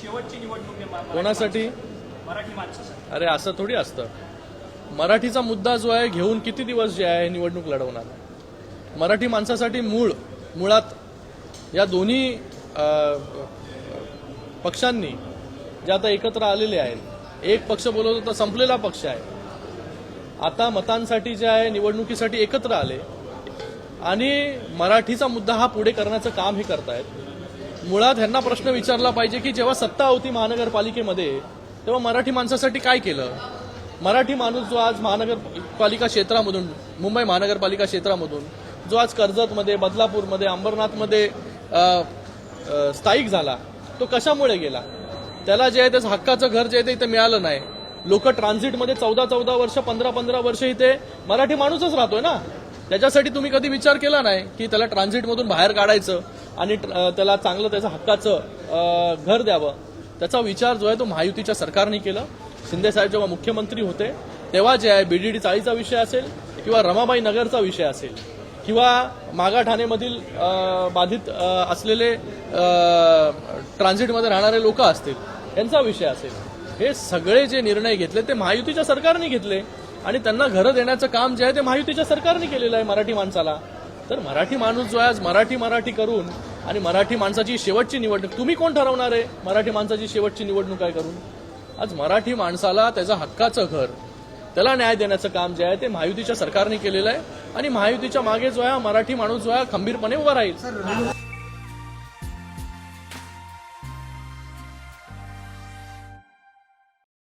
शेवटची निवडणूक आहे कोणासाठी? मराठी माणसासाठी. अरे असं थोडी असतं. मराठीचा मुद्दा जो आहे घेऊन किती दिवस जे आहे निवडणूक लढवणार. मराठी माणसासाठी मुळात या दोन्ही पक्षांनी जे आता एकत्र आलेले आहेत, एक पक्ष बोलत होता संपलेला पक्ष आहे, आता मतांसाठी जे आहे निवडणुकीसाठी एकत्र आले आणि मराठीचा मुद्दा हा पुढे करण्याचं काम हे करतायत. मुळात ह्यांना प्रश्न विचारला पाहिजे की जेव्हा सत्ता होती महानगरपालिकेमध्ये तेव्हा मराठी माणसासाठी काय केलं. मराठी माणूस जो आज महानगरपालिका क्षेत्रामधून, मुंबई महानगरपालिका क्षेत्रामधून जो आज कर्जतमध्ये, बदलापूरमध्ये, अंबरनाथमध्ये स्थायिक झाला, तो कशामुळे गेला. त्याला जे आहे त्याचं हक्काचं घर जे आहे ते इथे मिळालं नाही. लोक ट्रान्झिटमध्ये 14 वर्ष, 15 वर्ष इथे मराठी माणूसच राहतोय ना. त्याच्यासाठी तुम्ही कधी विचार केला नाही की त्याला ट्रान्झिटमधून बाहेर काढायचं आणि त्याला चांगलं त्याचं हक्काचं घर द्यावं. त्याचा विचार जो आहे तो महायुतीच्या सरकारने केला. शिंदे साहेब जेव्हा मुख्यमंत्री होते तेव्हा जे आहे बीडीडी चाळीचा विषय असेल किंवा रमाबाई नगरचा विषय असेल किंवा मागाठाणेमधील बाधित असलेले ट्रान्झिटमध्ये राहणारे लोक असतील यांचा विषय असेल, हे सगळे जे निर्णय घेतले ते महायुतीच्या सरकारने घेतले आणि त्यांना घरं देण्याचं काम जे आहे ते महायुतीच्या सरकारने केलेलं आहे मराठी माणसाला. तर मराठी माणूस जो आहे आज मराठी करून आणि मराठी माणसाची शेवटची निवडणूक, तुम्ही कोण ठरवणार आहे मराठी माणसाची शेवटची निवडणूक काय करून. आज मराठी माणसाला त्याचं हक्काचं घर, त्याला न्याय देण्याचं काम जे आहे ते महायुतीच्या सरकारने केलेलं आहे आणि महायुतीच्या मागे जो आहे मराठी माणूस जो आहे खंबीरपणे उभा राहील.